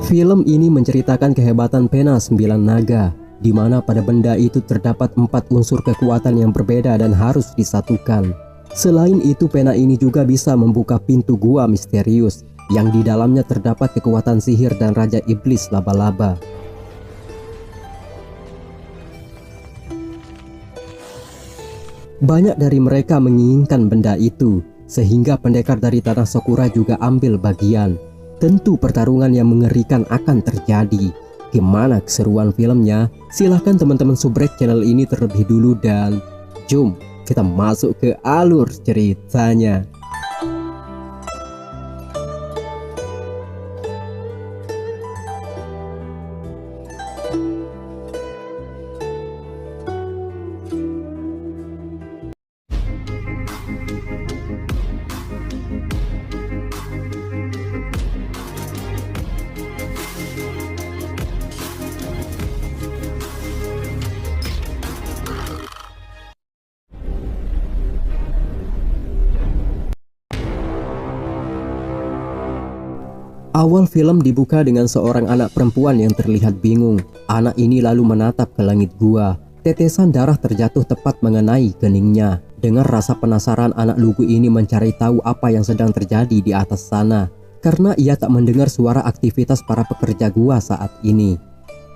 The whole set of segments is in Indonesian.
Film ini menceritakan kehebatan pena 9 naga, di mana pada benda itu terdapat 4 unsur kekuatan yang berbeda dan harus disatukan. Selain itu, pena ini juga bisa membuka pintu gua misterius, yang di dalamnya terdapat kekuatan sihir dan Raja Iblis Laba-Laba. Banyak dari mereka menginginkan benda itu, sehingga pendekar dari Tanah Sakura juga ambil bagian. Tentu pertarungan yang mengerikan akan terjadi. Gimana keseruan filmnya? Silahkan teman-teman subrek channel ini terlebih dulu dan jom kita masuk ke alur ceritanya. Awal film dibuka dengan seorang anak perempuan yang terlihat bingung. Anak ini lalu menatap ke langit gua. Tetesan darah terjatuh tepat mengenai keningnya. Dengan rasa penasaran, anak lugu ini mencari tahu apa yang sedang terjadi di atas sana, karena ia tak mendengar suara aktivitas para pekerja gua saat ini.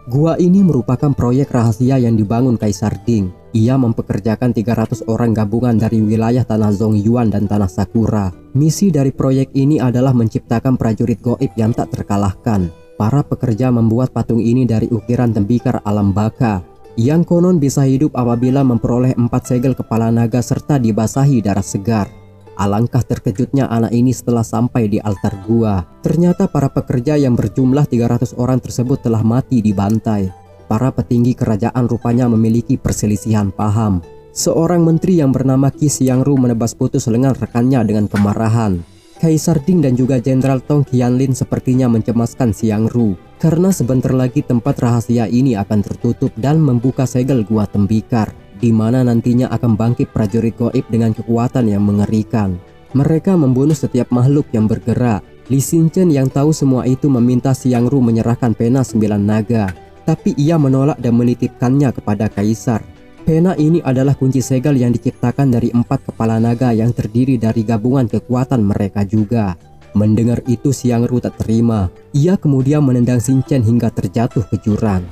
Gua ini merupakan proyek rahasia yang dibangun Kaisar Ding. Ia mempekerjakan 300 orang gabungan dari wilayah Tanah Zongyuan dan Tanah Sakura. Misi dari proyek ini adalah menciptakan prajurit goib yang tak terkalahkan. Para pekerja membuat patung ini dari ukiran tembikar alam baka, yang konon bisa hidup apabila memperoleh 4 segel kepala naga serta dibasahi darah segar. Alangkah terkejutnya anak ini setelah sampai di altar gua. Ternyata para pekerja yang berjumlah 300 orang tersebut telah mati dibantai. Para petinggi kerajaan rupanya memiliki perselisihan paham. Seorang menteri yang bernama Qi Xiangru menebas putus lengan rekannya dengan kemarahan. Kaisar Ding dan juga Jenderal Tong Qianlin sepertinya mencemaskan Xiangru, karena sebentar lagi tempat rahasia ini akan tertutup dan membuka segel gua tembikar, di mana nantinya akan bangkit prajurit goib dengan kekuatan yang mengerikan. Mereka membunuh setiap makhluk yang bergerak. Li Xinchen yang tahu semua itu meminta Xiangru menyerahkan pena 9 naga, tapi ia menolak dan menitipkannya kepada Kaisar. Pena ini adalah kunci segel yang diciptakan dari 4 kepala naga yang terdiri dari gabungan kekuatan mereka juga. Mendengar itu Xiangru tak terima. Ia kemudian menendang Xinchen hingga terjatuh ke jurang.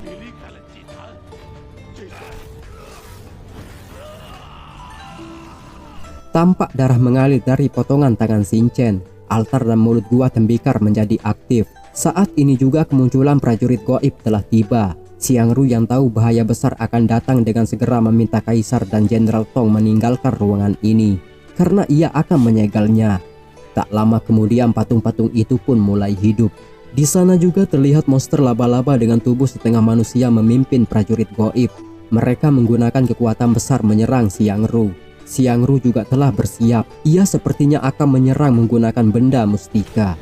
Tampak darah mengalir dari potongan tangan Xinchen. Altar dan mulut gua tembikar menjadi aktif. Saat ini juga kemunculan prajurit goib telah tiba. Xiangru yang tahu bahaya besar akan datang dengan segera meminta Kaisar dan Jenderal Tong meninggalkan ruangan ini, karena ia akan menyegalnya. Tak lama kemudian patung-patung itu pun mulai hidup. Di sana juga terlihat monster laba-laba dengan tubuh setengah manusia memimpin prajurit goib. Mereka menggunakan kekuatan besar menyerang Xiangru. Xiangru juga telah bersiap. Ia sepertinya akan menyerang menggunakan benda mustika.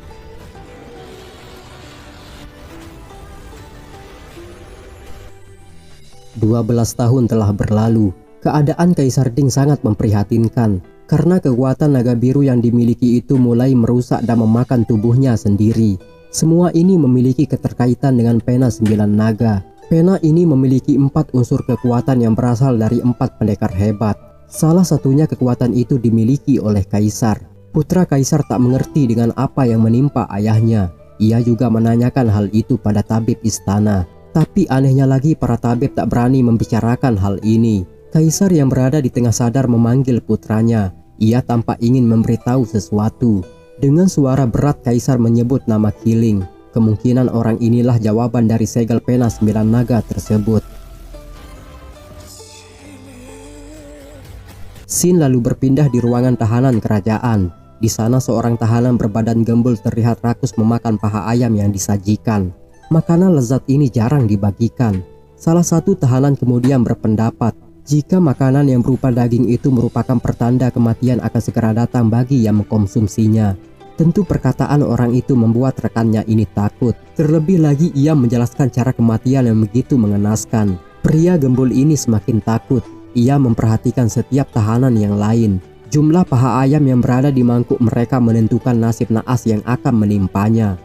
12 tahun telah berlalu. Keadaan Kaisar Ding sangat memprihatinkan, karena kekuatan naga biru yang dimiliki itu mulai merusak dan memakan tubuhnya sendiri. Semua ini memiliki keterkaitan dengan pena 9 naga. Pena ini memiliki 4 unsur kekuatan yang berasal dari 4 pendekar hebat. Salah satunya kekuatan itu dimiliki oleh Kaisar. Putra Kaisar tak mengerti dengan apa yang menimpa ayahnya. Ia juga menanyakan hal itu pada tabib istana. Tapi anehnya lagi, para tabib tak berani membicarakan hal ini. Kaisar yang berada di tengah sadar memanggil putranya. Ia tampak ingin memberitahu sesuatu. Dengan suara berat Kaisar menyebut nama Qiling. Kemungkinan orang inilah jawaban dari segel pena 9 naga tersebut. Scene lalu berpindah di ruangan tahanan kerajaan. Di sana seorang tahanan berbadan gembul terlihat rakus memakan paha ayam yang disajikan. Makanan lezat ini jarang dibagikan. Salah satu tahanan kemudian berpendapat, jika makanan yang berupa daging itu merupakan pertanda kematian akan segera datang bagi yang mengkonsumsinya. Tentu perkataan orang itu membuat rekannya ini takut. Terlebih lagi ia menjelaskan cara kematian yang begitu mengenaskan. Pria gembul ini semakin takut. Ia memperhatikan setiap tahanan yang lain. Jumlah paha ayam yang berada di mangkuk mereka menentukan nasib naas yang akan menimpanya.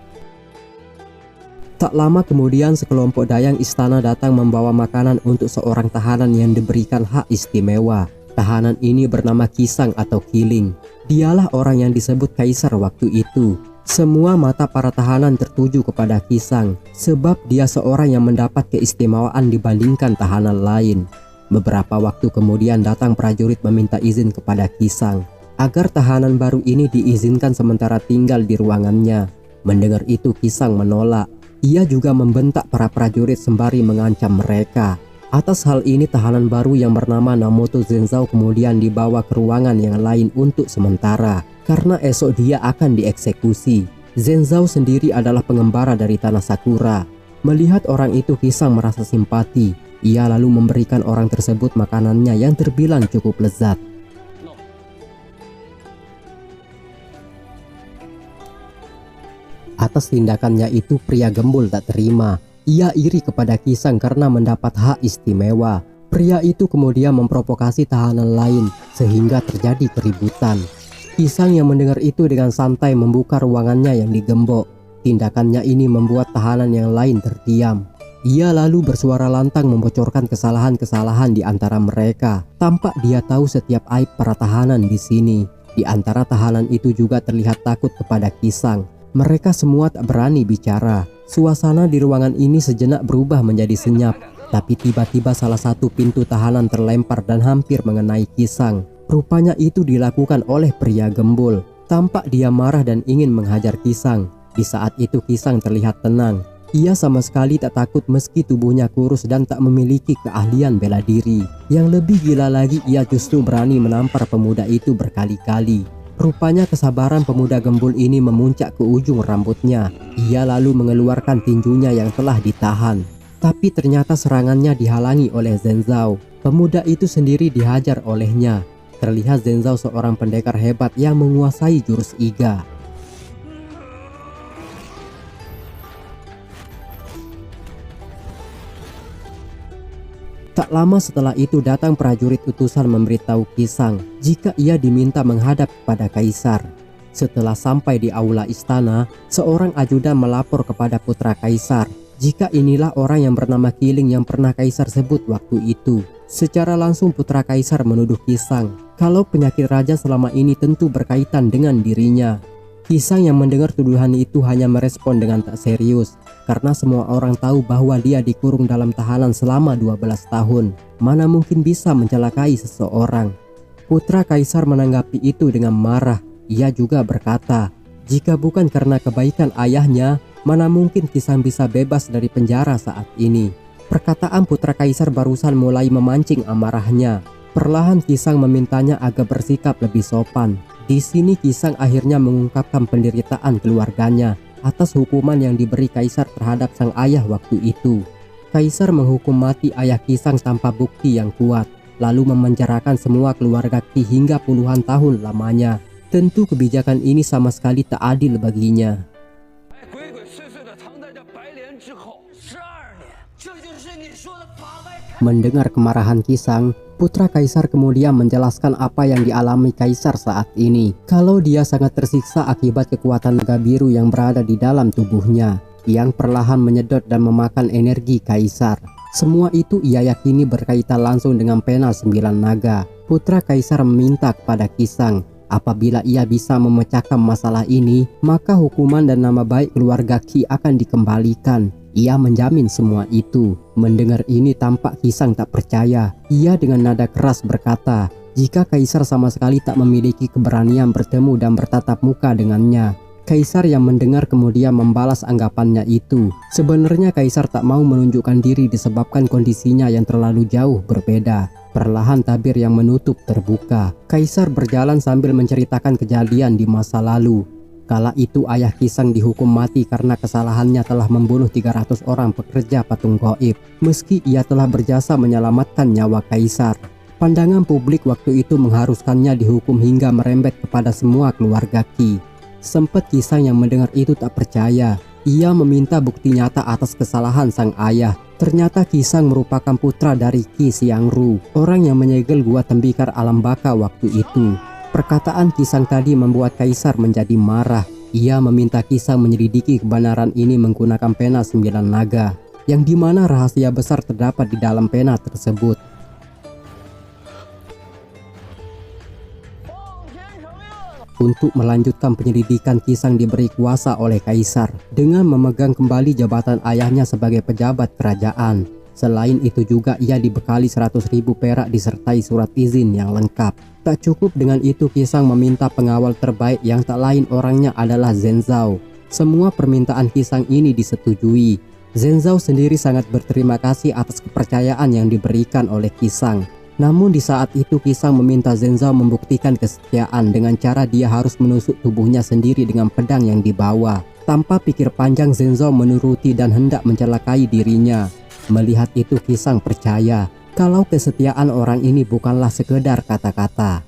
Tak lama kemudian sekelompok dayang istana datang membawa makanan untuk seorang tahanan yang diberikan hak istimewa. Tahanan ini bernama Kisang atau Kiling. Dialah orang yang disebut kaisar waktu itu. Semua mata para tahanan tertuju kepada Kisang sebab dia seorang yang mendapat keistimewaan dibandingkan tahanan lain. Beberapa waktu kemudian datang prajurit meminta izin kepada Kisang agar tahanan baru ini diizinkan sementara tinggal di ruangannya. Mendengar itu Kisang menolak. Ia juga membentak para prajurit sembari mengancam mereka. Atas hal ini tahanan baru yang bernama Namoto Zenzao kemudian dibawa ke ruangan yang lain untuk sementara karena esok dia akan dieksekusi. Zenzao sendiri adalah pengembara dari tanah Sakura. Melihat orang itu Kisang merasa simpati. Ia lalu memberikan orang tersebut makanannya yang terbilang cukup lezat. Atas tindakannya itu pria gembul tak terima. Ia iri kepada Kisang karena mendapat hak istimewa. Pria itu kemudian memprovokasi tahanan lain sehingga terjadi keributan. Kisang yang mendengar itu dengan santai membuka ruangannya yang digembok. Tindakannya ini membuat tahanan yang lain terdiam. Ia lalu bersuara lantang membocorkan kesalahan-kesalahan di antara mereka. Tampak dia tahu setiap aib para tahanan di sini. Di antara tahanan itu juga terlihat takut kepada Kisang. Mereka semua tak berani bicara. Suasana di ruangan ini sejenak berubah menjadi senyap. Tapi tiba-tiba salah satu pintu tahanan terlempar dan hampir mengenai Kisang. Rupanya itu dilakukan oleh pria gembul. Tampak dia marah dan ingin menghajar Kisang. Di saat itu Kisang terlihat tenang. Ia sama sekali tak takut meski tubuhnya kurus dan tak memiliki keahlian bela diri. Yang lebih gila lagi, ia justru berani menampar pemuda itu berkali-kali. Rupanya kesabaran pemuda gembul ini memuncak ke ujung rambutnya. Ia lalu mengeluarkan tinjunya yang telah ditahan. Tapi ternyata serangannya dihalangi oleh Zenzao. Pemuda itu sendiri dihajar olehnya. Terlihat Zenzao seorang pendekar hebat yang menguasai jurus Iga. Tak lama setelah itu datang prajurit utusan memberitahu Kisang jika ia diminta menghadap kepada kaisar. Setelah sampai di aula istana, seorang ajudan melapor kepada putra kaisar jika inilah orang yang bernama Kiling yang pernah kaisar sebut waktu itu. Secara langsung putra kaisar menuduh Kisang kalau penyakit raja selama ini tentu berkaitan dengan dirinya. Kisang yang mendengar tuduhan itu hanya merespon dengan tak serius karena semua orang tahu bahwa dia dikurung dalam tahanan selama 12 tahun. Mana mungkin bisa mencelakai seseorang. Putra kaisar menanggapi itu dengan marah. Ia juga berkata, jika bukan karena kebaikan ayahnya, mana mungkin Kisang bisa bebas dari penjara saat ini. Perkataan putra kaisar barusan mulai memancing amarahnya. Perlahan Kisang memintanya agar bersikap lebih sopan. Di sini Kisang akhirnya mengungkapkan penderitaan keluarganya atas hukuman yang diberi kaisar terhadap sang ayah waktu itu. Kaisar menghukum mati ayah Kisang tanpa bukti yang kuat, lalu memenjarakan semua keluarga Qi hingga puluhan tahun lamanya. Tentu kebijakan ini sama sekali tak adil baginya. Mendengar kemarahan Kisang, putra kaisar kemudian menjelaskan apa yang dialami kaisar saat ini. Kalau dia sangat tersiksa akibat kekuatan naga biru yang berada di dalam tubuhnya, yang perlahan menyedot dan memakan energi kaisar. Semua itu ia yakini berkaitan langsung dengan pena 9 naga. Putra kaisar meminta kepada Kisang, apabila ia bisa memecahkan masalah ini, maka hukuman dan nama baik keluarga Qi akan dikembalikan. Ia menjamin semua itu. Mendengar ini tampak Kisang tak percaya. Ia dengan nada keras berkata, jika kaisar sama sekali tak memiliki keberanian bertemu dan bertatap muka dengannya. Kaisar yang mendengar kemudian membalas anggapannya itu. Sebenarnya kaisar tak mau menunjukkan diri disebabkan kondisinya yang terlalu jauh berbeda. Perlahan tabir yang menutup terbuka. Kaisar berjalan sambil menceritakan kejadian di masa lalu. Kala itu ayah Kisang dihukum mati karena kesalahannya telah membunuh 300 orang pekerja patung gaib, meski ia telah berjasa menyelamatkan nyawa kaisar. Pandangan publik waktu itu mengharuskannya dihukum hingga merembet kepada semua keluarga Qi. Sempat Kisang yang mendengar itu tak percaya. Ia meminta bukti nyata atas kesalahan sang ayah. Ternyata Kisang merupakan putra dari Qi Xiangru, orang yang menyegel gua tembikar alam baka waktu itu. Perkataan Kisang tadi membuat kaisar menjadi marah. Ia meminta Kisang menyelidiki kebenaran ini menggunakan pena 9 naga, yang dimana rahasia besar terdapat di dalam pena tersebut. Untuk melanjutkan penyelidikan, Kisang diberi kuasa oleh Kaisar dengan memegang kembali jabatan ayahnya sebagai pejabat kerajaan. Selain itu juga ia dibekali 100.000 perak disertai surat izin yang lengkap. Tak cukup dengan itu, Kisang meminta pengawal terbaik yang tak lain orangnya adalah Zhenzhao. Semua permintaan Kisang ini disetujui. Zhenzhao sendiri sangat berterima kasih atas kepercayaan yang diberikan oleh Kisang. Namun di saat itu Kisang meminta Zhenzhao membuktikan kesetiaan dengan cara dia harus menusuk tubuhnya sendiri dengan pedang yang dibawa. Tanpa pikir panjang, Zhenzhao menuruti dan hendak mencelakai dirinya. Melihat itu Kisang percaya kalau kesetiaan orang ini bukanlah sekedar kata-kata.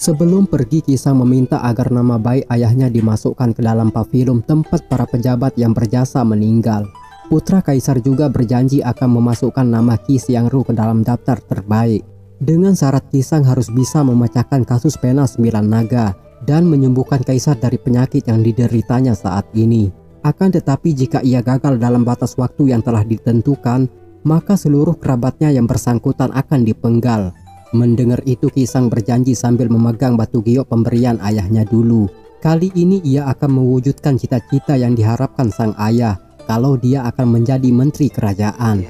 Sebelum pergi, Kisang meminta agar nama baik ayahnya dimasukkan ke dalam pavilion tempat para pejabat yang berjasa meninggal. Putra Kaisar juga berjanji akan memasukkan nama Qi Xiangru ke dalam daftar terbaik. Dengan syarat Kisang harus bisa memecahkan kasus pena 9 naga dan menyembuhkan Kaisar dari penyakit yang dideritanya saat ini. Akan tetapi jika ia gagal dalam batas waktu yang telah ditentukan, maka seluruh kerabatnya yang bersangkutan akan dipenggal. Mendengar itu Kisang berjanji sambil memegang batu giok pemberian ayahnya dulu. Kali ini ia akan mewujudkan cita-cita yang diharapkan sang ayah kalau dia akan menjadi menteri kerajaan.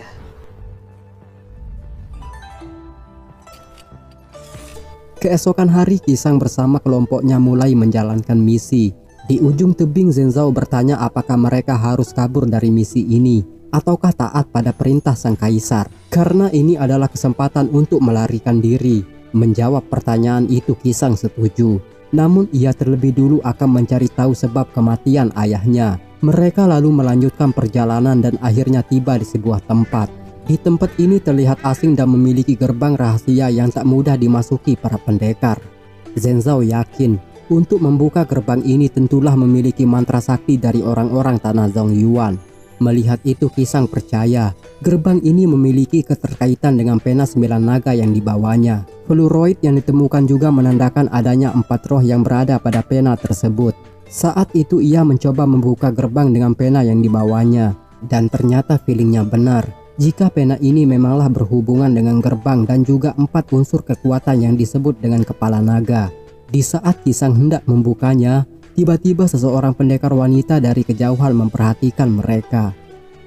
Keesokan hari Kisang bersama kelompoknya mulai menjalankan misi. Di ujung tebing Zhenzhao bertanya apakah mereka harus kabur dari misi ini ataukah taat pada perintah sang kaisar. Karena ini adalah kesempatan untuk melarikan diri. Menjawab pertanyaan itu Kisang setuju. Namun ia terlebih dulu akan mencari tahu sebab kematian ayahnya. Mereka lalu melanjutkan perjalanan dan akhirnya tiba di sebuah tempat. Di tempat ini terlihat asing dan memiliki gerbang rahasia yang tak mudah dimasuki para pendekar. Zhenzhao yakin untuk membuka gerbang ini tentulah memiliki mantra sakti dari orang-orang tanah Zongyuan. Melihat itu Kisang percaya gerbang ini memiliki keterkaitan dengan pena 9 naga yang dibawanya. Fluoroid yang ditemukan juga menandakan adanya 4 roh yang berada pada pena tersebut. Saat itu ia mencoba membuka gerbang dengan pena yang dibawanya dan ternyata feelingnya benar. Jika pena ini memanglah berhubungan dengan gerbang dan juga 4 unsur kekuatan yang disebut dengan kepala naga. Di saat Kisang hendak membukanya, tiba-tiba seseorang pendekar wanita dari kejauhan memperhatikan mereka.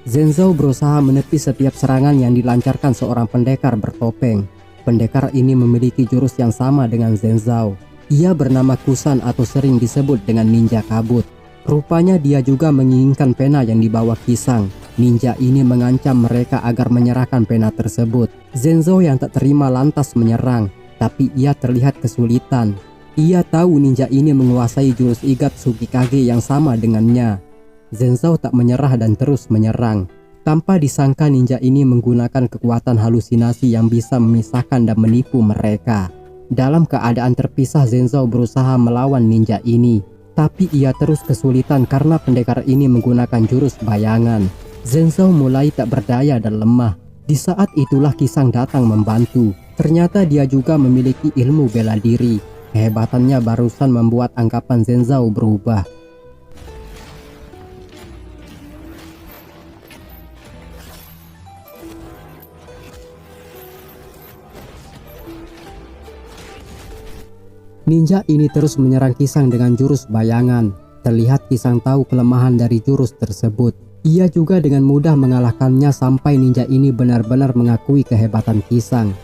Zhenzhao berusaha menepis setiap serangan yang dilancarkan seorang pendekar bertopeng. Pendekar ini memiliki jurus yang sama dengan Zhenzhao. Ia bernama Kusan atau sering disebut dengan ninja kabut. Rupanya dia juga menginginkan pena yang dibawa Kisang. Ninja ini mengancam mereka agar menyerahkan pena tersebut. Zhenzhao yang tak terima lantas menyerang, tapi ia terlihat kesulitan. Ia tahu ninja ini menguasai jurus Igat Tsukikage yang sama dengannya. Zhenzhao tak menyerah dan terus menyerang. Tanpa disangka ninja ini menggunakan kekuatan halusinasi yang bisa memisahkan dan menipu mereka. Dalam keadaan terpisah, Zhenzhao berusaha melawan ninja ini. Tapi ia terus kesulitan karena pendekar ini menggunakan jurus bayangan. Zhenzhao mulai tak berdaya dan lemah. Di saat itulah Kisang datang membantu. Ternyata dia juga memiliki ilmu bela diri. Kehebatannya barusan membuat anggapan Zhenzhao berubah. Ninja ini terus menyerang Kisang dengan jurus bayangan. Terlihat Kisang tahu kelemahan dari jurus tersebut. Ia juga dengan mudah mengalahkannya sampai ninja ini benar-benar mengakui kehebatan Kisang.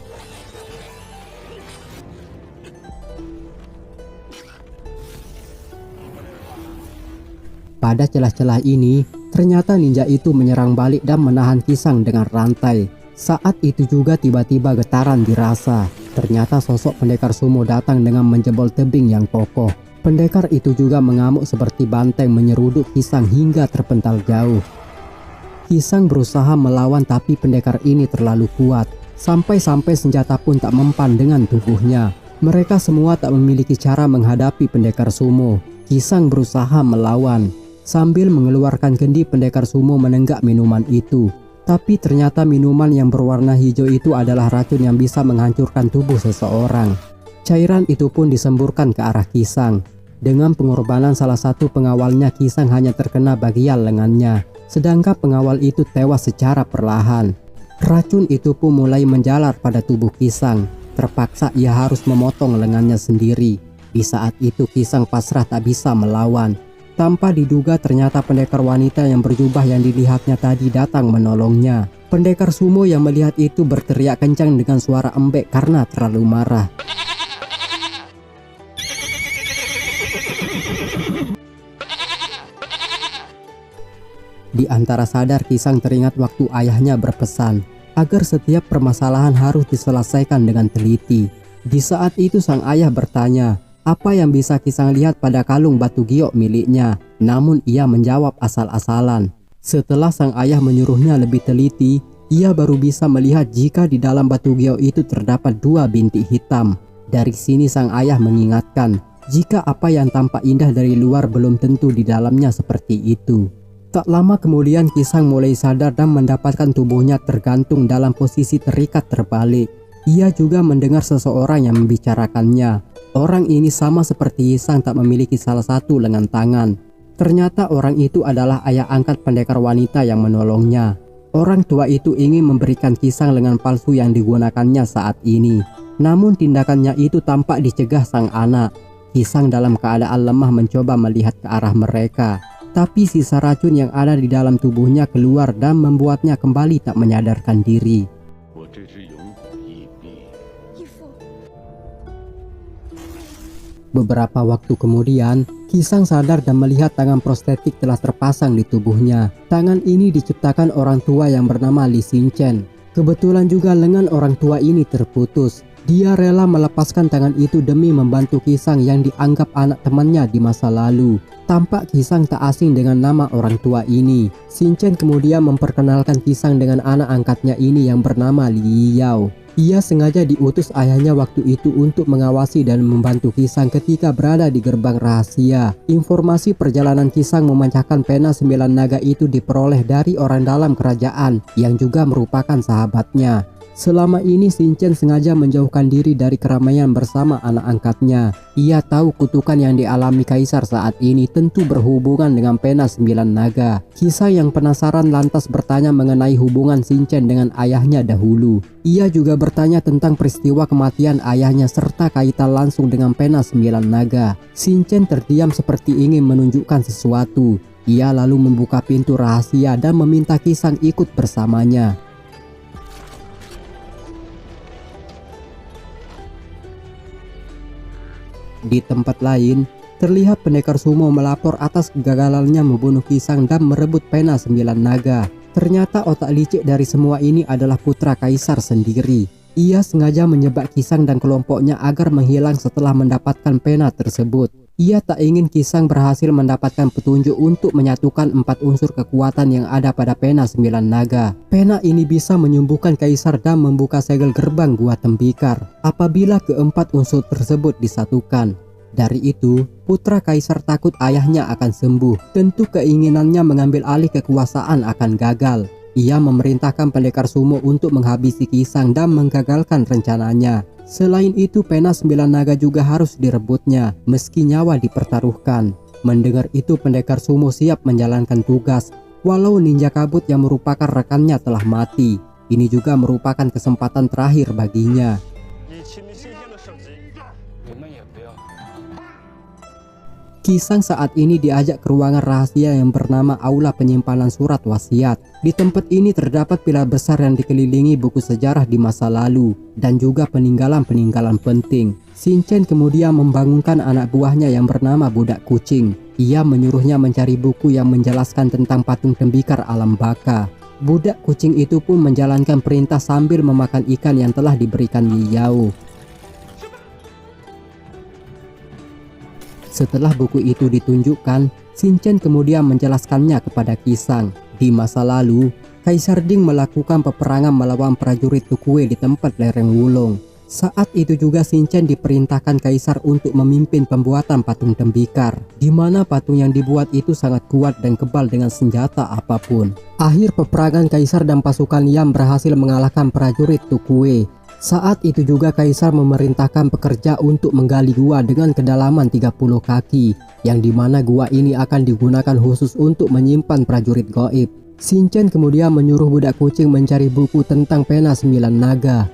Pada celah-celah ini, ternyata ninja itu menyerang balik dan menahan Kisang dengan rantai. Saat itu juga tiba-tiba getaran dirasa. Ternyata sosok pendekar sumo datang dengan menjebol tebing yang kokoh. Pendekar itu juga mengamuk seperti banteng menyeruduk Kisang hingga terpental jauh. Kisang berusaha melawan tapi pendekar ini terlalu kuat. Sampai-sampai senjata pun tak mempan dengan tubuhnya. Mereka semua tak memiliki cara menghadapi pendekar sumo. Kisang berusaha melawan. Sambil mengeluarkan kendi, pendekar sumo menenggak minuman itu. Tapi ternyata minuman yang berwarna hijau itu adalah racun yang bisa menghancurkan tubuh seseorang. Cairan itu pun disemburkan ke arah Kisang. Dengan pengorbanan salah satu pengawalnya, Kisang hanya terkena bagian lengannya, sedangkan pengawal itu tewas secara perlahan. Racun itu pun mulai menjalar pada tubuh Kisang. Terpaksa ia harus memotong lengannya sendiri. Di saat itu Kisang pasrah tak bisa melawan. Tanpa diduga ternyata pendekar wanita yang berjubah yang dilihatnya tadi datang menolongnya. Pendekar sumo yang melihat itu berteriak kencang dengan suara embek karena terlalu marah. Di antara sadar, Kisang teringat waktu ayahnya berpesan agar setiap permasalahan harus diselesaikan dengan teliti. Di saat itu sang ayah bertanya, apa yang bisa Kisang lihat pada kalung batu giok miliknya? Namun ia menjawab asal-asalan. Setelah sang ayah menyuruhnya lebih teliti, ia baru bisa melihat jika di dalam batu giok itu terdapat 2 bintik hitam. Dari sini sang ayah mengingatkan, jika apa yang tampak indah dari luar belum tentu di dalamnya seperti itu. Tak lama kemudian Kisang mulai sadar dan mendapatkan tubuhnya tergantung dalam posisi terikat terbalik. Ia juga mendengar seseorang yang membicarakannya. Orang ini sama seperti Kisang tak memiliki salah satu lengan tangan. Ternyata orang itu adalah ayah angkat pendekar wanita yang menolongnya. Orang tua itu ingin memberikan Kisang lengan palsu yang digunakannya saat ini. Namun tindakannya itu tampak dicegah sang anak. Kisang dalam keadaan lemah mencoba melihat ke arah mereka. Tapi sisa racun yang ada di dalam tubuhnya keluar dan membuatnya kembali tak menyadarkan diri. Beberapa waktu kemudian, Kisang sadar dan melihat tangan prostetik telah terpasang di tubuhnya. Tangan ini diciptakan orang tua yang bernama Li Xinchen. Kebetulan juga lengan orang tua ini terputus. Dia rela melepaskan tangan itu demi membantu Kisang yang dianggap anak temannya di masa lalu. Tampak Kisang tak asing dengan nama orang tua ini. Xinchen kemudian memperkenalkan Kisang dengan anak angkatnya ini yang bernama Li Yao. Ia sengaja diutus ayahnya waktu itu untuk mengawasi dan membantu Kisang ketika berada di gerbang rahasia. Informasi perjalanan Kisang memecahkan pena 9 naga itu diperoleh dari orang dalam kerajaan yang juga merupakan sahabatnya. Selama ini Xinchen sengaja menjauhkan diri dari keramaian bersama anak angkatnya. Ia tahu kutukan yang dialami kaisar saat ini tentu berhubungan dengan pena 9 naga. Kisang yang penasaran lantas bertanya mengenai hubungan Xinchen dengan ayahnya dahulu. Ia juga bertanya tentang peristiwa kematian ayahnya serta kaitan langsung dengan pena 9 naga. Xinchen terdiam seperti ingin menunjukkan sesuatu. Ia lalu membuka pintu rahasia dan meminta Kisang ikut bersamanya. Di tempat lain, terlihat pendekar sumo melapor atas kegagalannya membunuh Kisang dan merebut pena 9 naga. Ternyata otak licik dari semua ini adalah putra kaisar sendiri. Ia sengaja menyebab Kisang dan kelompoknya agar menghilang setelah mendapatkan pena tersebut. Ia tak ingin Kisang berhasil mendapatkan petunjuk untuk menyatukan 4 unsur kekuatan yang ada pada pena 9 naga. Pena ini bisa menyembuhkan kaisar dan membuka segel gerbang gua tembikar apabila keempat unsur tersebut disatukan. Dari itu, putra kaisar takut ayahnya akan sembuh. Tentu keinginannya mengambil alih kekuasaan akan gagal. Ia memerintahkan pendekar sumo untuk menghabisi Kisang dan menggagalkan rencananya. Selain itu, pena 9 naga juga harus direbutnya, meski nyawa dipertaruhkan. Mendengar itu, pendekar sumo siap menjalankan tugas, walau ninja kabut yang merupakan rekannya telah mati. Ini juga merupakan kesempatan terakhir baginya. Kisang saat ini diajak ke ruangan rahasia yang bernama Aula Penyimpanan Surat Wasiat. Di tempat ini terdapat pilar besar yang dikelilingi buku sejarah di masa lalu dan juga peninggalan-peninggalan penting. Xinchen kemudian membangunkan anak buahnya yang bernama Budak Kucing. Ia menyuruhnya mencari buku yang menjelaskan tentang patung tembikar alam baka. Budak Kucing itu pun menjalankan perintah sambil memakan ikan yang telah diberikan Li Yao. Setelah buku itu ditunjukkan, Xinchen kemudian menjelaskannya kepada Kisang. Di masa lalu, Kaisar Ding melakukan peperangan melawan prajurit Tukue di tempat lereng Wulong. Saat itu juga Shinchan diperintahkan kaisar untuk memimpin pembuatan patung tembikar, di mana patung yang dibuat itu sangat kuat dan kebal dengan senjata apapun. Akhir peperangan kaisar dan pasukan Yam berhasil mengalahkan prajurit Tukue. Saat itu juga kaisar memerintahkan pekerja untuk menggali gua dengan kedalaman 30 kaki, yang dimana gua ini akan digunakan khusus untuk menyimpan prajurit gaib. Shinchan kemudian menyuruh budak kucing mencari buku tentang pena 9 naga.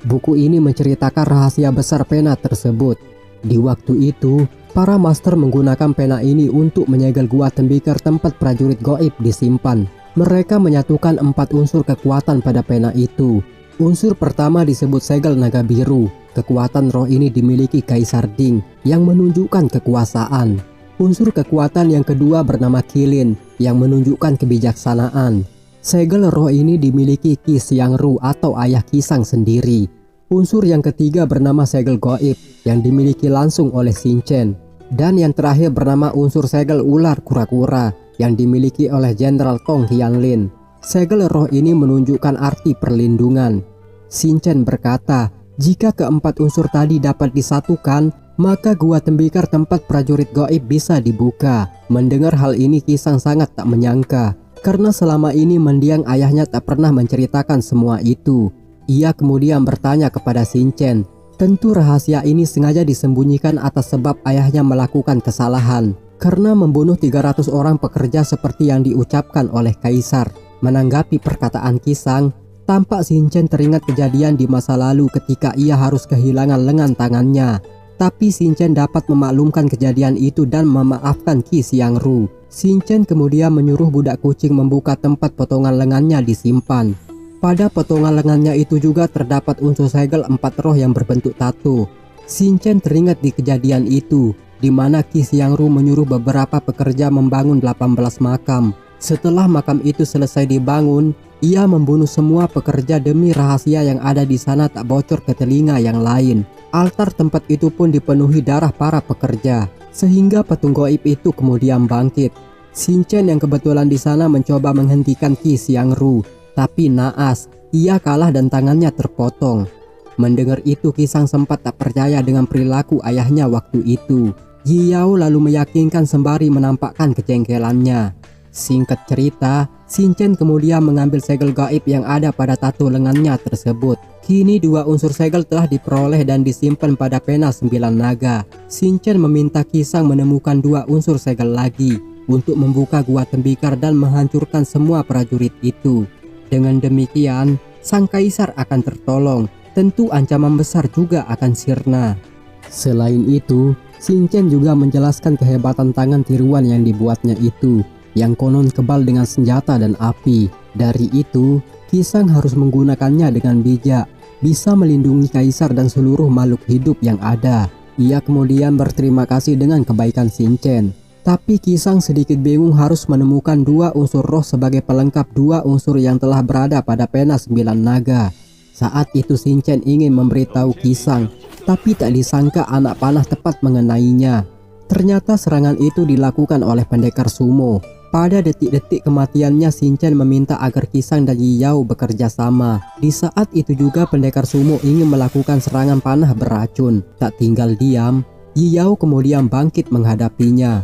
Buku ini menceritakan rahasia besar pena tersebut. Di waktu itu, para master menggunakan pena ini untuk menyegel gua tembikar tempat prajurit gaib disimpan. Mereka menyatukan 4 unsur kekuatan pada pena itu. Unsur pertama disebut segel naga biru. Kekuatan roh ini dimiliki Kaisar Ding yang menunjukkan kekuasaan. Unsur kekuatan yang kedua bernama Kilin yang menunjukkan kebijaksanaan. Segel roh ini dimiliki Qi Xiangru atau ayah Kisang sendiri. Unsur yang ketiga bernama segel gaib yang dimiliki langsung oleh Shinchan. Dan yang terakhir bernama unsur segel ular kura-kura yang dimiliki oleh Jenderal Tong Qianlin. Segel roh ini menunjukkan arti perlindungan. Shinchan berkata, jika keempat unsur tadi dapat disatukan, maka gua tembikar tempat prajurit gaib bisa dibuka. Mendengar hal ini Kisang sangat tak menyangka. Karena selama ini mendiang ayahnya tak pernah menceritakan semua itu. Ia kemudian bertanya kepada Shinchan. Tentu rahasia ini sengaja disembunyikan atas sebab ayahnya melakukan kesalahan. Karena membunuh 300 orang pekerja seperti yang diucapkan oleh Kaisar. Menanggapi perkataan Kisang, tampak Shinchan teringat kejadian di masa lalu ketika ia harus kehilangan lengan tangannya. Tapi Shinchan dapat memaklumkan kejadian itu dan memaafkan Qi Xiangru. Shinchan kemudian menyuruh budak kucing membuka tempat potongan lengannya disimpan. Pada potongan lengannya itu juga terdapat unsur segel 4 roh yang berbentuk tato. Shinchan teringat di kejadian itu, di mana Qi Xiangru menyuruh beberapa pekerja membangun 18 makam. Setelah makam itu selesai dibangun, ia membunuh semua pekerja demi rahasia yang ada di sana tak bocor ke telinga yang lain. Altar tempat itu pun dipenuhi darah para pekerja. Sehingga patung gaib itu kemudian bangkit. Shinchan yang kebetulan di sana mencoba menghentikan Qi Xiangru, tapi naas, ia kalah dan tangannya terpotong. Mendengar itu Kisang sempat tak percaya dengan perilaku ayahnya waktu itu. Yi Yao lalu meyakinkan sembari menampakkan kejengkelannya. Singkat cerita, Shinchan kemudian mengambil segel gaib yang ada pada tato lengannya tersebut. Kini 2 unsur segel telah diperoleh dan disimpan pada pena 9 naga. Shinchan meminta Kisang menemukan 2 unsur segel lagi untuk membuka gua tembikar dan menghancurkan semua prajurit itu. Dengan demikian, sang kaisar akan tertolong. Tentu ancaman besar juga akan sirna. Selain itu, Shinchan juga menjelaskan kehebatan tangan tiruan yang dibuatnya itu, yang konon kebal dengan senjata dan api. Dari itu, Kisang harus menggunakannya dengan bijak, bisa melindungi kaisar dan seluruh makhluk hidup yang ada. Ia kemudian berterima kasih dengan kebaikan Shinchan. Tapi Kisang sedikit bingung harus menemukan 2 unsur roh sebagai pelengkap 2 unsur yang telah berada pada pena 9 naga. Saat itu Shinchan ingin memberitahu Kisang, tapi tak disangka anak panah tepat mengenainya. Ternyata serangan itu dilakukan oleh pendekar sumo. Pada detik-detik kematiannya, Shinchan meminta agar Kisang dan Yi Yao bekerja sama. Di saat itu juga pendekar sumo ingin melakukan serangan panah beracun. Tak tinggal diam, Yi Yao kemudian bangkit menghadapinya.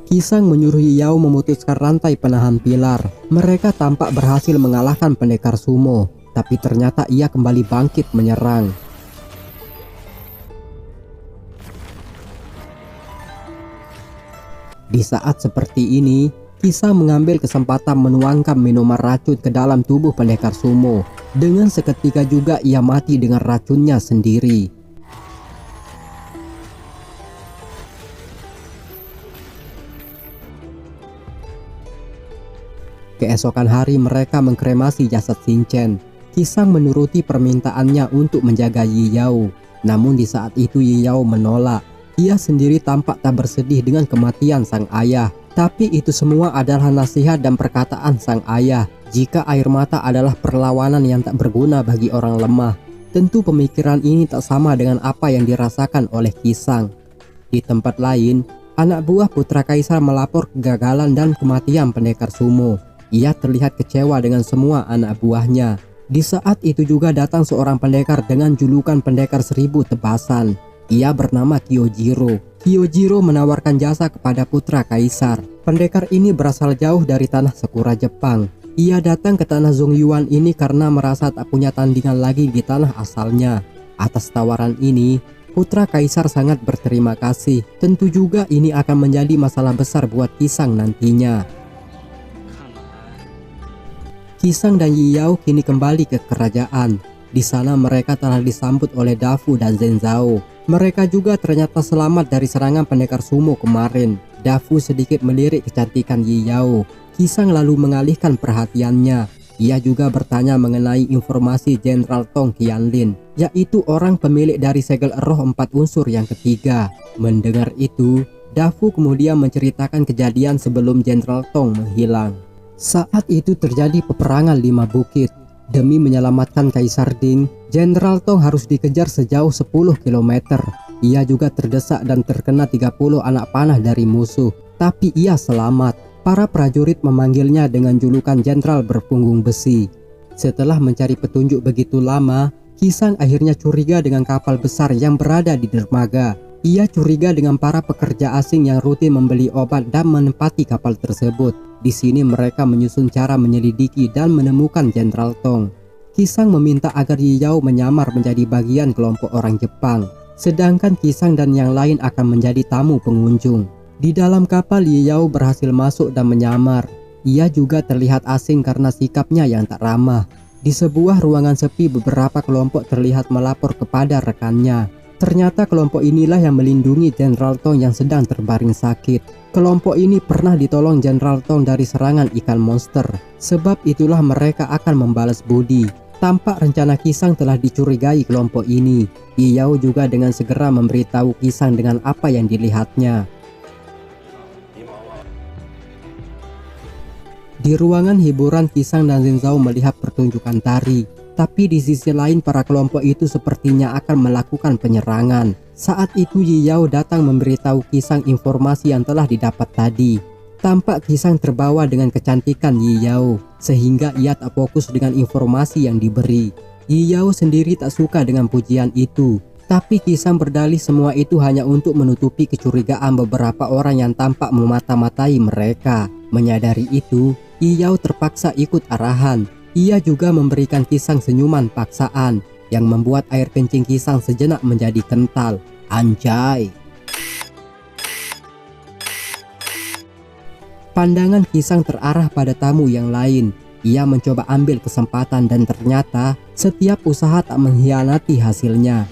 Kisang menyuruh Yi Yao memutuskan rantai penahan pilar. Mereka tampak berhasil mengalahkan pendekar sumo, tapi ternyata ia kembali bangkit menyerang. Di saat seperti ini, Kisang mengambil kesempatan menuangkan minuman racun ke dalam tubuh pendekar sumo. Dengan seketika juga ia mati dengan racunnya sendiri. Keesokan hari mereka mengkremasi jasad Shinchan. Kisang menuruti permintaannya untuk menjaga Yi Yao. Namun di saat itu Yi Yao menolak. Ia sendiri tampak tak bersedih dengan kematian sang ayah. Tapi itu semua adalah nasihat dan perkataan sang ayah. Jika air mata adalah perlawanan yang tak berguna bagi orang lemah, tentu pemikiran ini tak sama dengan apa yang dirasakan oleh Kisang. Di tempat lain, anak buah putra kaisar melapor kegagalan dan kematian pendekar sumo. Ia terlihat kecewa dengan semua anak buahnya. Di saat itu juga datang seorang pendekar dengan julukan pendekar 1000 tebasan. Ia bernama Kyojiro. Kyojiro menawarkan jasa kepada putra kaisar. Pendekar ini berasal jauh dari tanah Sakura Jepang. Ia datang ke tanah Zongyuan ini karena merasa tak punya tandingan lagi di tanah asalnya. Atas tawaran ini, putra kaisar sangat berterima kasih. Tentu juga ini akan menjadi masalah besar buat Kisang nantinya. Kisang dan Yiyao kini kembali ke kerajaan. Di sana mereka telah disambut oleh Dafu dan Zenzao. Mereka juga ternyata selamat dari serangan pendekar sumo kemarin. Dafu sedikit melirik kecantikan Yiyao. Kisang lalu mengalihkan perhatiannya. Ia juga bertanya mengenai informasi Jenderal Tong Qianlin, yaitu orang pemilik dari segel roh 4 unsur yang ketiga. Mendengar itu, Dafu kemudian menceritakan kejadian sebelum Jenderal Tong menghilang. Saat itu terjadi peperangan 5 bukit. Demi menyelamatkan Kaisar Ding, Jenderal Tong harus dikejar sejauh 10 km. Ia juga terdesak dan terkena 30 anak panah dari musuh, tapi ia selamat. Para prajurit memanggilnya dengan julukan Jenderal Berpunggung Besi. Setelah mencari petunjuk begitu lama, Kisang akhirnya curiga dengan kapal besar yang berada di dermaga. Ia curiga dengan para pekerja asing yang rutin membeli obat dan menempati kapal tersebut. Di sini mereka menyusun cara menyelidiki dan menemukan Jenderal Tong. Kisang meminta agar Yiyao menyamar menjadi bagian kelompok orang Jepang, sedangkan Kisang dan yang lain akan menjadi tamu pengunjung. Di dalam kapal, Yiyao berhasil masuk dan menyamar. Ia juga terlihat asing karena sikapnya yang tak ramah. Di sebuah ruangan sepi, beberapa kelompok terlihat melapor kepada rekannya. Ternyata kelompok inilah yang melindungi Jenderal Tong yang sedang terbaring sakit. Kelompok ini pernah ditolong Jenderal Tong dari serangan ikan monster. Sebab itulah mereka akan membalas budi. Tampak rencana Kisang telah dicurigai kelompok ini. Yiyao juga dengan segera memberitahu Kisang dengan apa yang dilihatnya. Di ruangan hiburan, Kisang dan Zenzao melihat pertunjukan tari. Tapi di sisi lain para kelompok itu sepertinya akan melakukan penyerangan. Saat itu Yiyao datang memberitahu Kisang informasi yang telah didapat tadi. Tampak Kisang terbawa dengan kecantikan Yiyao, sehingga ia tak fokus dengan informasi yang diberi. Yiyao sendiri tak suka dengan pujian itu. Tapi Kisang berdalih semua itu hanya untuk menutupi kecurigaan beberapa orang yang tampak memata-matai mereka. Menyadari itu, Yiyao terpaksa ikut arahan. Ia juga memberikan Kisang senyuman paksaan yang membuat air kencing Kisang sejenak menjadi kental. Anjay. Pandangan Kisang terarah pada tamu yang lain. Ia mencoba ambil kesempatan dan ternyata setiap usaha tak mengkhianati hasilnya.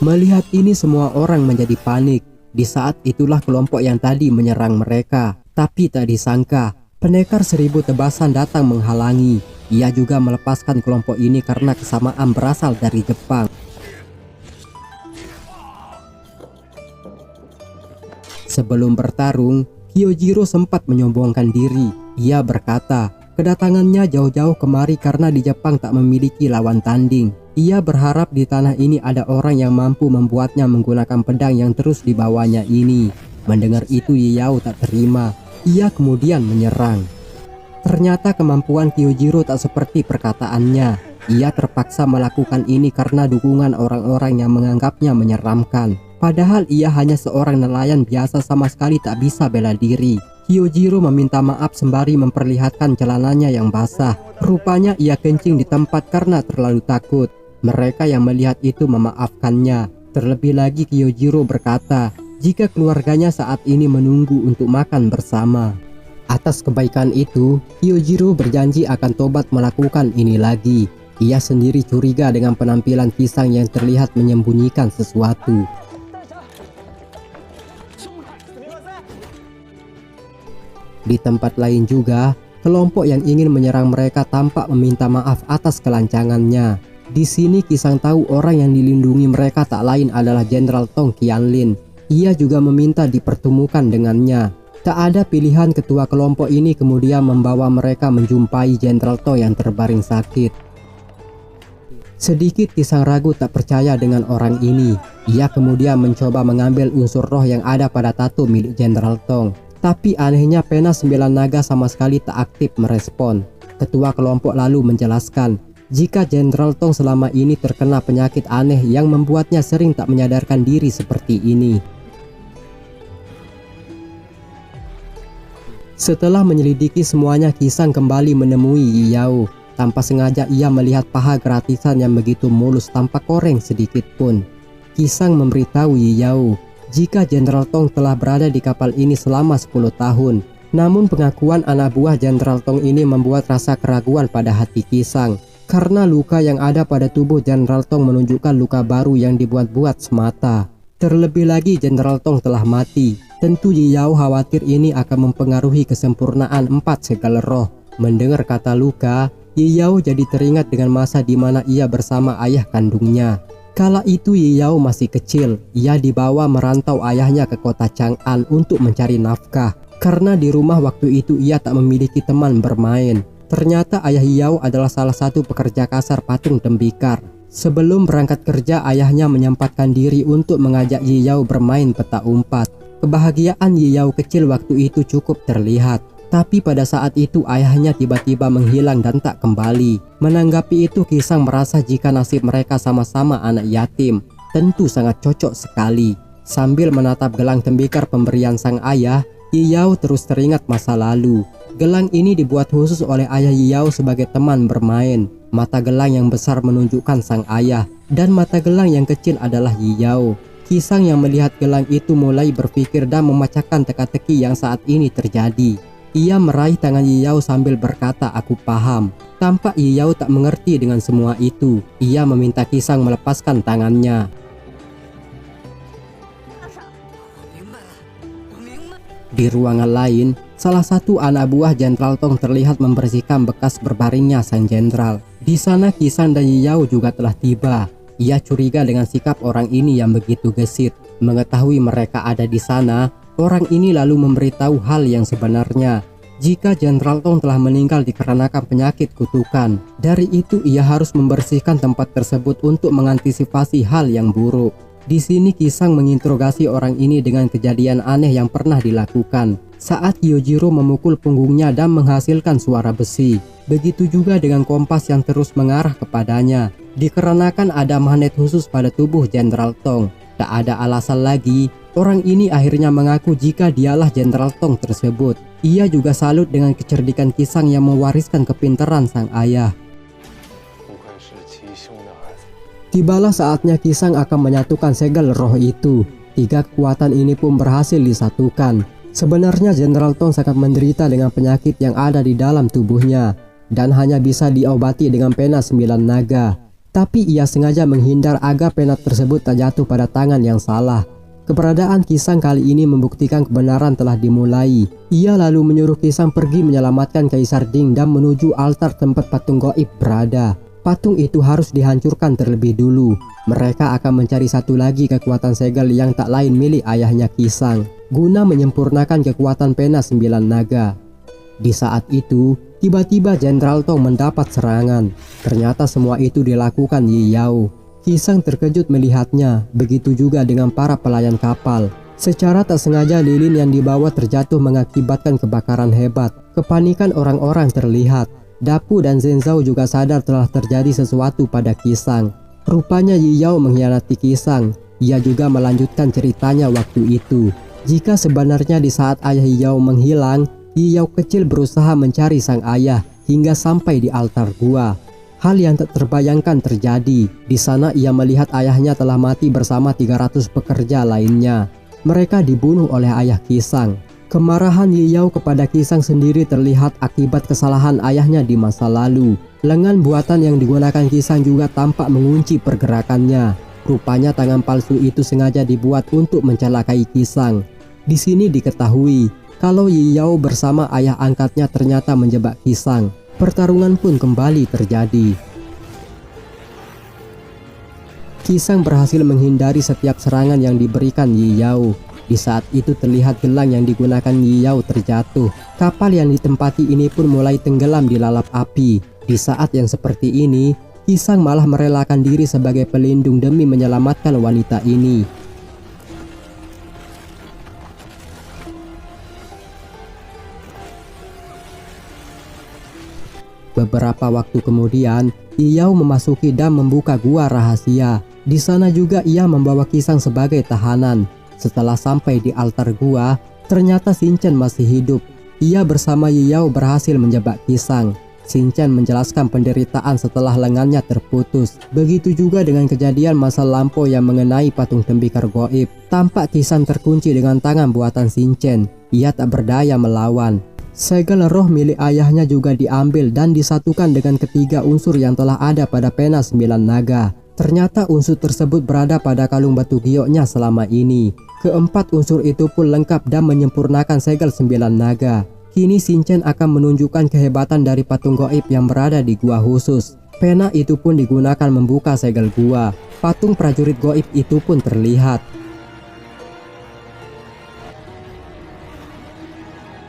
Melihat ini semua orang menjadi panik. Di saat itulah kelompok yang tadi menyerang mereka. Tapi tak disangka, pendekar 1000 tebasan datang menghalangi. Ia juga melepaskan kelompok ini karena kesamaan berasal dari Jepang. Sebelum bertarung, Kyojiro sempat menyombongkan diri. Ia berkata, kedatangannya jauh-jauh kemari karena di Jepang tak memiliki lawan tanding. Ia berharap di tanah ini ada orang yang mampu membuatnya menggunakan pedang yang terus dibawanya ini. Mendengar itu Yiyao tak terima. Ia kemudian menyerang. Ternyata kemampuan Kyojiro tak seperti perkataannya. Ia terpaksa melakukan ini karena dukungan orang-orang yang menganggapnya menyeramkan. Padahal ia hanya seorang nelayan biasa sama sekali tak bisa bela diri. Kyojiro meminta maaf sembari memperlihatkan celananya yang basah. Rupanya ia kencing di tempat karena terlalu takut. Mereka yang melihat itu memaafkannya. Terlebih lagi Kyojiro berkata, jika keluarganya saat ini menunggu untuk makan bersama. Atas kebaikan itu, Kyojiro berjanji akan tobat melakukan ini lagi. Ia sendiri curiga dengan penampilan Kisang yang terlihat menyembunyikan sesuatu. Di tempat lain juga, kelompok yang ingin menyerang mereka tampak meminta maaf atas kelancangannya. Di sini Kisang tahu orang yang dilindungi mereka tak lain adalah Jenderal Tong Qianlin. Ia juga meminta dipertemukan dengannya. Tak ada pilihan, ketua kelompok ini kemudian membawa mereka menjumpai Jenderal Tong yang terbaring sakit. Sedikit Kisang ragu tak percaya dengan orang ini. Ia kemudian mencoba mengambil unsur roh yang ada pada tato milik Jenderal Tong. Tapi anehnya pena 9 naga sama sekali tak aktif merespon. Ketua kelompok lalu menjelaskan jika Jenderal Tong selama ini terkena penyakit aneh yang membuatnya sering tak menyadarkan diri seperti ini. Setelah menyelidiki semuanya, Kisang kembali menemui Yi Yao. Tanpa sengaja ia melihat paha gratisan yang begitu mulus tanpa koreng sedikit pun. Kisang memberitahu Yi Yao jika Jenderal Tong telah berada di kapal ini selama 10 tahun. Namun pengakuan anak buah Jenderal Tong ini membuat rasa keraguan pada hati Kisang. Karena luka yang ada pada tubuh Jenderal Tong menunjukkan luka baru yang dibuat-buat semata. Terlebih lagi Jenderal Tong telah mati. Tentu Yi Yao khawatir ini akan mempengaruhi kesempurnaan 4 segala roh. Mendengar kata luka, Yi Yao jadi teringat dengan masa di mana ia bersama ayah kandungnya. Kala itu Yi Yao masih kecil. Ia dibawa merantau ayahnya ke kota Chang'an untuk mencari nafkah. Karena di rumah waktu itu ia tak memiliki teman bermain. Ternyata ayah Yi Yao adalah salah satu pekerja kasar patung tembikar. Sebelum berangkat kerja, ayahnya menyempatkan diri untuk mengajak Yi Yao bermain peta umpat. Kebahagiaan Yi Yao kecil waktu itu cukup terlihat. Tapi pada saat itu ayahnya tiba-tiba menghilang dan tak kembali. Menanggapi itu Kisang merasa jika nasib mereka sama-sama anak yatim tentu sangat cocok sekali. Sambil menatap gelang tembikar pemberian sang ayah, Yi Yao terus teringat masa lalu. Gelang ini dibuat khusus oleh ayah Yi Yao sebagai teman bermain. Mata gelang yang besar menunjukkan sang ayah dan mata gelang yang kecil adalah Yi Yao. Kisang yang melihat gelang itu mulai berpikir dan memecahkan teka-teki yang saat ini terjadi. Ia meraih tangan Yi Yao sambil berkata, "Aku paham." Tampak Yi Yao tak mengerti dengan semua itu. Ia meminta Kisang melepaskan tangannya. Di ruangan lain, salah satu anak buah Jenderal Tong terlihat membersihkan bekas berbaringnya sang jenderal. Di sana Kisang dan Yi Yao juga telah tiba. Ia curiga dengan sikap orang ini yang begitu gesit. Mengetahui mereka ada di sana, orang ini lalu memberitahu hal yang sebenarnya. Jika Jenderal Tong telah meninggal dikarenakan penyakit kutukan. Dari itu ia harus membersihkan tempat tersebut untuk mengantisipasi hal yang buruk. Di sini Kisang menginterogasi orang ini dengan kejadian aneh yang pernah dilakukan saat Kyojiro memukul punggungnya dan menghasilkan suara besi. Begitu juga dengan kompas yang terus mengarah kepadanya. Dikarenakan ada magnet khusus pada tubuh Jenderal Tong. Tak ada alasan lagi, orang ini akhirnya mengaku jika dialah Jenderal Tong tersebut. Ia juga salut dengan kecerdikan Kisang yang mewariskan kepintaran sang ayah. Tibalah saatnya Kisang akan menyatukan segel roh itu. 3 kekuatan ini pun berhasil disatukan. Sebenarnya Jenderal Tong sangat menderita dengan penyakit yang ada di dalam tubuhnya dan hanya bisa diobati dengan pena 9 naga. Tapi ia sengaja menghindar agar pena tersebut tak jatuh pada tangan yang salah. Keberadaan Kisang kali ini membuktikan kebenaran telah dimulai. Ia lalu menyuruh Kisang pergi menyelamatkan Kaisar Ding dan menuju altar tempat patung gaib berada. Patung itu harus dihancurkan terlebih dulu. Mereka akan mencari satu lagi kekuatan segel yang tak lain milik ayahnya Kisang, guna menyempurnakan kekuatan pena 9 naga. Di saat itu, tiba-tiba Jenderal Tong mendapat serangan. Ternyata semua itu dilakukan Yi Yao. Kisang terkejut melihatnya, begitu juga dengan para pelayan kapal. Secara tak sengaja lilin yang dibawa terjatuh mengakibatkan kebakaran hebat. Kepanikan orang-orang terlihat. Dapu dan Zhenzhou juga sadar telah terjadi sesuatu pada Kisang. Rupanya Yi Yao mengkhianati Kisang. Ia juga melanjutkan ceritanya waktu itu. Jika sebenarnya di saat ayah Yi Yao menghilang, Yi Yao kecil berusaha mencari sang ayah hingga sampai di altar gua. Hal yang tak terbayangkan terjadi. Di sana ia melihat ayahnya telah mati bersama 300 pekerja lainnya. Mereka dibunuh oleh ayah Kisang. Kemarahan Yi Yao kepada Kisang sendiri terlihat akibat kesalahan ayahnya di masa lalu. Lengan buatan yang digunakan Kisang juga tampak mengunci pergerakannya. Rupanya tangan palsu itu sengaja dibuat untuk mencelakai Kisang. Di sini diketahui kalau Yi Yao bersama ayah angkatnya ternyata menjebak Kisang. Pertarungan pun kembali terjadi. Kisang berhasil menghindari setiap serangan yang diberikan Yi Yao. Di saat itu terlihat gelang yang digunakan Yi Yao terjatuh. Kapal yang ditempati ini pun mulai tenggelam di lalap api. Di saat yang seperti ini, Kisang malah merelakan diri sebagai pelindung demi menyelamatkan wanita ini. Beberapa waktu kemudian, Yiyao memasuki dan membuka gua rahasia. Di sana juga ia membawa Kisang sebagai tahanan. Setelah sampai di altar gua, ternyata Shin-chan masih hidup. Ia bersama Yiyao berhasil menjebak Kisang. Shin-chan menjelaskan penderitaan setelah lengannya terputus. Begitu juga dengan kejadian masa lampau yang mengenai patung tembikar goib. Tampak Kisang terkunci dengan tangan buatan Shin-chan. Ia tak berdaya melawan. Segel roh milik ayahnya juga diambil dan disatukan dengan ketiga unsur yang telah ada pada pena 9 naga. Ternyata unsur tersebut berada pada kalung batu gioknya selama ini. Keempat unsur itu pun lengkap dan menyempurnakan segel 9 naga. Kini Shin-chan akan menunjukkan kehebatan dari patung goib yang berada di gua khusus. Pena itu pun digunakan membuka segel gua. Patung prajurit goib itu pun terlihat.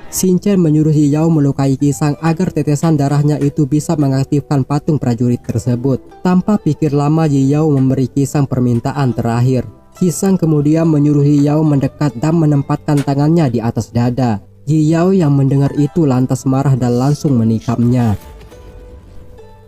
Shin-chan menyuruh Yiyao melukai Kisang agar tetesan darahnya itu bisa mengaktifkan patung prajurit tersebut. Tanpa pikir lama, Yiyao memberi Kisang permintaan terakhir. Kisang kemudian menyuruh Yiyao mendekat dan menempatkan tangannya di atas dada. Yiyao yang mendengar itu lantas marah dan langsung menikamnya.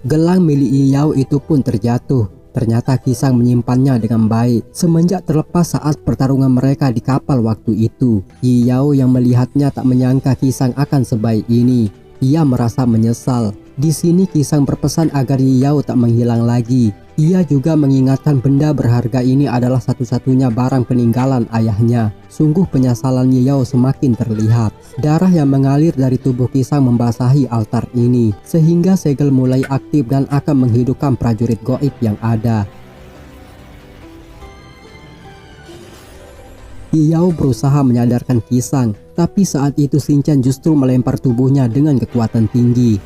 Gelang milik Yiyao itu pun terjatuh. Ternyata Kisang menyimpannya dengan baik semenjak terlepas saat pertarungan mereka di kapal waktu itu. Yiyao yang melihatnya tak menyangka Kisang akan sebaik ini. Ia merasa menyesal. Di sini Kisang berpesan agar Yiyao tak menghilang lagi. Ia juga mengingatkan benda berharga ini adalah satu-satunya barang peninggalan ayahnya. Sungguh penyesalan Yiyao semakin terlihat. Darah yang mengalir dari tubuh Kisang membasahi altar ini, sehingga segel mulai aktif dan akan menghidupkan prajurit goib yang ada. Yiyao berusaha menyadarkan Kisang, tapi saat itu Shin-chan justru melempar tubuhnya dengan kekuatan tinggi.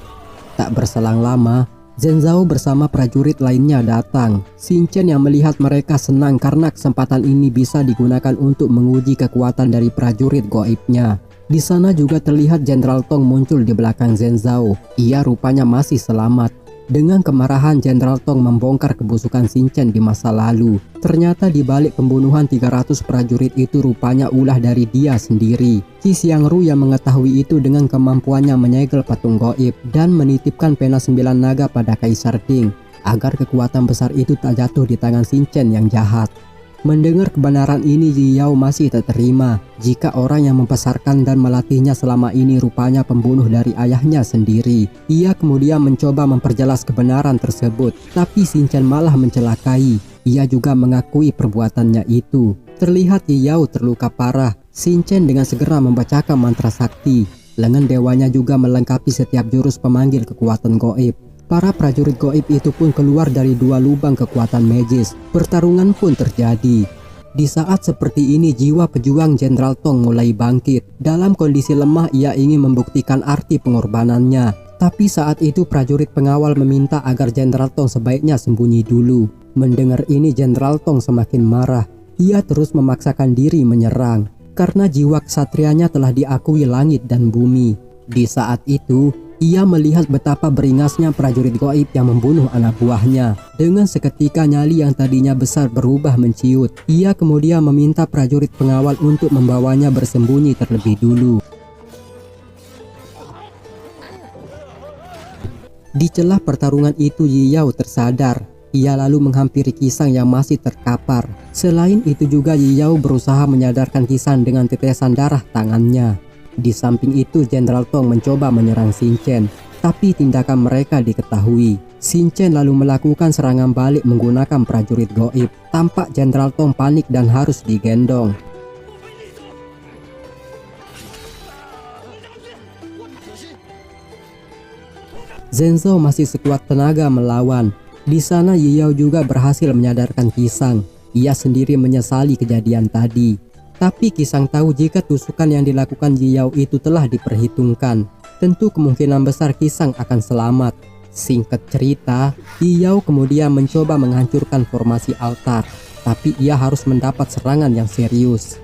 Tak berselang lama, Zenzao bersama prajurit lainnya datang. Shin-chan yang melihat mereka senang karena kesempatan ini bisa digunakan untuk menguji kekuatan dari prajurit goibnya. Di sana juga terlihat Jenderal Tong muncul di belakang Zenzao. Ia rupanya masih selamat. Dengan kemarahan, Jenderal Tong membongkar kebusukan Shin-chan di masa lalu. Ternyata di balik pembunuhan 300 prajurit itu rupanya ulah dari dia sendiri. Qi Xiangru yang mengetahui itu dengan kemampuannya menyegel patung goib dan menitipkan pena 9 naga pada Kaisar Ding agar kekuatan besar itu tak jatuh di tangan Shin-chan yang jahat. Mendengar kebenaran ini, Yiyao masih tak terima jika orang yang membesarkan dan melatihnya selama ini rupanya pembunuh dari ayahnya sendiri. Ia kemudian mencoba memperjelas kebenaran tersebut, tapi Shin-chan malah mencelakai. Ia juga mengakui perbuatannya itu. Terlihat Yiyao terluka parah. Shin-chan dengan segera membacakan mantra sakti. Lengan dewanya juga melengkapi setiap jurus pemanggil kekuatan goib. Para prajurit goib itu pun keluar dari 2 lubang kekuatan magis. Pertarungan pun terjadi. Di saat seperti ini, jiwa pejuang Jenderal Tong mulai bangkit. Dalam kondisi lemah, ia ingin membuktikan arti pengorbanannya. Tapi saat itu prajurit pengawal meminta agar Jenderal Tong sebaiknya sembunyi dulu. Mendengar ini, Jenderal Tong semakin marah. Ia terus memaksakan diri menyerang karena jiwa kesatrianya telah diakui langit dan bumi. Di saat itu, ia melihat betapa beringasnya prajurit goib yang membunuh anak buahnya. Dengan seketika nyali yang tadinya besar berubah menciut. Ia kemudian meminta prajurit pengawal untuk membawanya bersembunyi terlebih dulu. Di celah pertarungan itu, Yiyao tersadar. Ia lalu menghampiri Kisang yang masih terkapar. Selain itu juga Yiyao berusaha menyadarkan Kisang dengan tetesan darah tangannya. Di samping itu, Jenderal Tong mencoba menyerang Shin-chan, tapi tindakan mereka diketahui. Shin-chan lalu melakukan serangan balik menggunakan prajurit goib. Tampak Jenderal Tong panik dan harus digendong. Zenzao masih sekuat tenaga melawan. Di sana Yiyao juga berhasil menyadarkan Kisang. Ia sendiri menyesali kejadian tadi. Tapi Kisang tahu jika tusukan yang dilakukan Yiyao itu telah diperhitungkan. Tentu kemungkinan besar Kisang akan selamat. Singkat cerita, Yiyao kemudian mencoba menghancurkan formasi altar. Tapi ia harus mendapat serangan yang serius.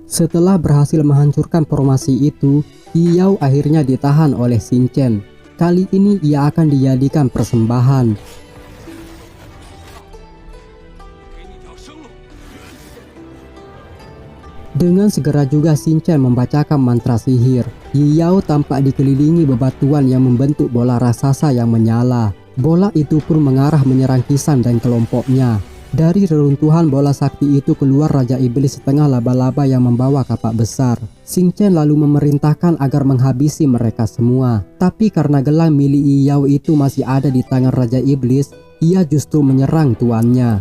Setelah berhasil menghancurkan formasi itu, Yiyao akhirnya ditahan oleh Xinchen. Kali ini ia akan dijadikan persembahan. Dengan segera juga Xinchen membacakan mantra sihir. Yiyao tampak dikelilingi bebatuan yang membentuk bola raksasa yang menyala. Bola itu pun mengarah menyerang Qixang dan kelompoknya. Dari reruntuhan bola sakti itu keluar Raja Iblis setengah laba-laba yang membawa kapak besar. Xinchen lalu memerintahkan agar menghabisi mereka semua. Tapi karena gelang milik Yiyao itu masih ada di tangan Raja Iblis, ia justru menyerang tuannya.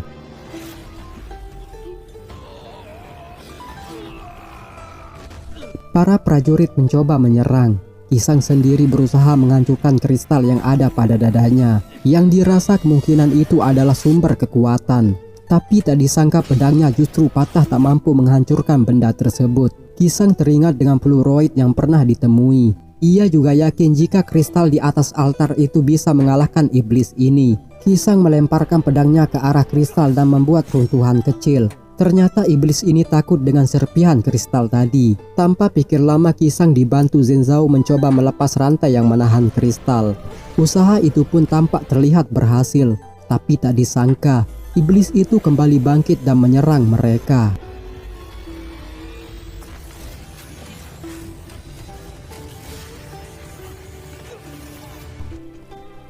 Para prajurit mencoba menyerang. Qixang sendiri berusaha menghancurkan kristal yang ada pada dadanya, yang dirasa kemungkinan itu adalah sumber kekuatan. Tapi tak disangka pedangnya justru patah tak mampu menghancurkan benda tersebut. Qixang teringat dengan fluoroid yang pernah ditemui. Ia juga yakin jika kristal di atas altar itu bisa mengalahkan iblis ini. Qixang melemparkan pedangnya ke arah kristal dan membuat runtuhan kecil. Ternyata iblis ini takut dengan serpihan kristal tadi. Tanpa pikir lama, Qixang dibantu Zhenzhou mencoba melepas rantai yang menahan kristal. Usaha itu pun tampak terlihat berhasil. Tapi tak disangka, iblis itu kembali bangkit dan menyerang mereka.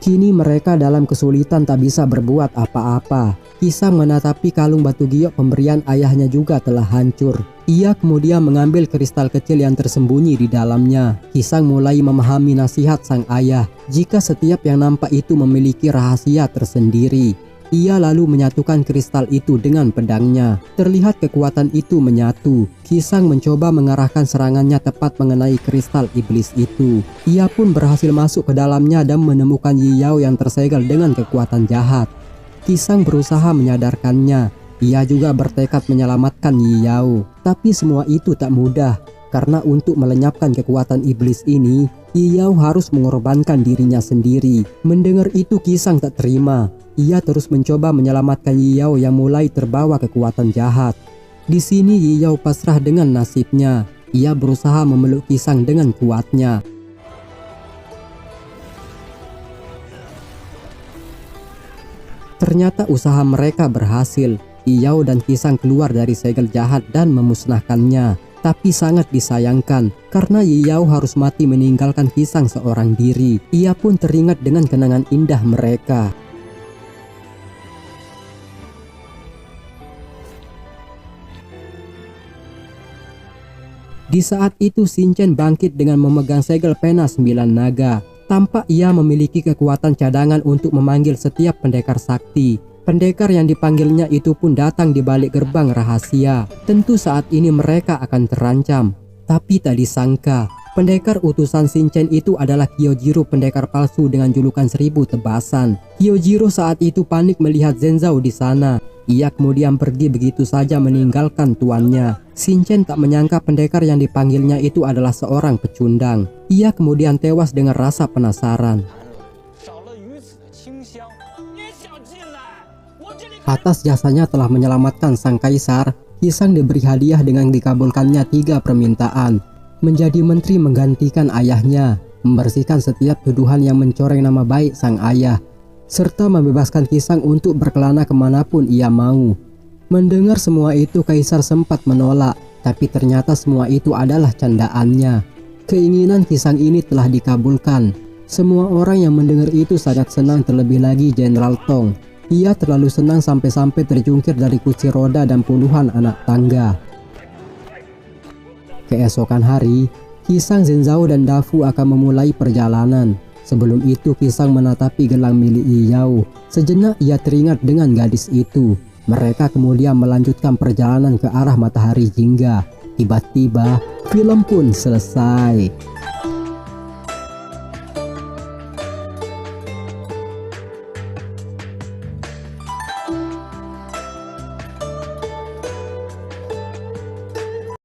Kini mereka dalam kesulitan tak bisa berbuat apa-apa. Qixang menatapi kalung batu giok pemberian ayahnya juga telah hancur. Ia kemudian mengambil kristal kecil yang tersembunyi di dalamnya. Qixang mulai memahami nasihat sang ayah, jika setiap yang nampak itu memiliki rahasia tersendiri. Ia lalu menyatukan kristal itu dengan pedangnya. Terlihat kekuatan itu menyatu. Qixang mencoba mengarahkan serangannya tepat mengenai kristal iblis itu. Ia pun berhasil masuk ke dalamnya dan menemukan Yiyao yang tersegel dengan kekuatan jahat. Qixang berusaha menyadarkannya. Ia juga bertekad menyelamatkan Yiyao. Tapi semua itu tak mudah, karena untuk melenyapkan kekuatan iblis ini, Yiyao harus mengorbankan dirinya sendiri. Mendengar itu Qixang tak terima. Ia terus mencoba menyelamatkan Yiyao yang mulai terbawa kekuatan jahat. Di sini Yiyao pasrah dengan nasibnya. Ia berusaha memeluk Qixang dengan kuatnya. Ternyata usaha mereka berhasil. Yiyao dan Qixang keluar dari segel jahat dan memusnahkannya. Tapi sangat disayangkan, karena Yiyao harus mati meninggalkan Qixang seorang diri. Ia pun teringat dengan kenangan indah mereka. Di saat itu Xinchen bangkit dengan memegang segel pena 9 naga. Tampak ia memiliki kekuatan cadangan untuk memanggil setiap pendekar sakti. Pendekar yang dipanggilnya itu pun datang di balik gerbang rahasia. Tentu saat ini mereka akan terancam. Tapi tak disangka, pendekar utusan Xinchen itu adalah Kyojiro, pendekar palsu dengan julukan 1000 tebasan. Kyojiro saat itu panik melihat Zhenzhou di sana. Ia kemudian pergi begitu saja meninggalkan tuannya. Xinchen tak menyangka pendekar yang dipanggilnya itu adalah seorang pecundang. Ia kemudian tewas dengan rasa penasaran. Atas jasanya telah menyelamatkan sang kaisar, Qixang diberi hadiah dengan dikabulkannya 3 permintaan. Menjadi menteri menggantikan ayahnya, membersihkan setiap tuduhan yang mencoreng nama baik sang ayah, serta membebaskan Qixang untuk berkelana kemanapun ia mau. Mendengar semua itu, kaisar sempat menolak, tapi ternyata semua itu adalah candaannya. Keinginan Qixang ini telah dikabulkan. Semua orang yang mendengar itu sangat senang, terlebih lagi Jenderal Tong. Ia terlalu senang sampai-sampai terjungkir dari kursi roda dan puluhan anak tangga. Keesokan hari, Qixang, Zhenzhou dan Dafu akan memulai perjalanan. Sebelum itu Qixang menatapi gelang milik Yiyao. Sejenak ia teringat dengan gadis itu. Mereka kemudian melanjutkan perjalanan ke arah matahari jingga. Tiba-tiba film pun selesai.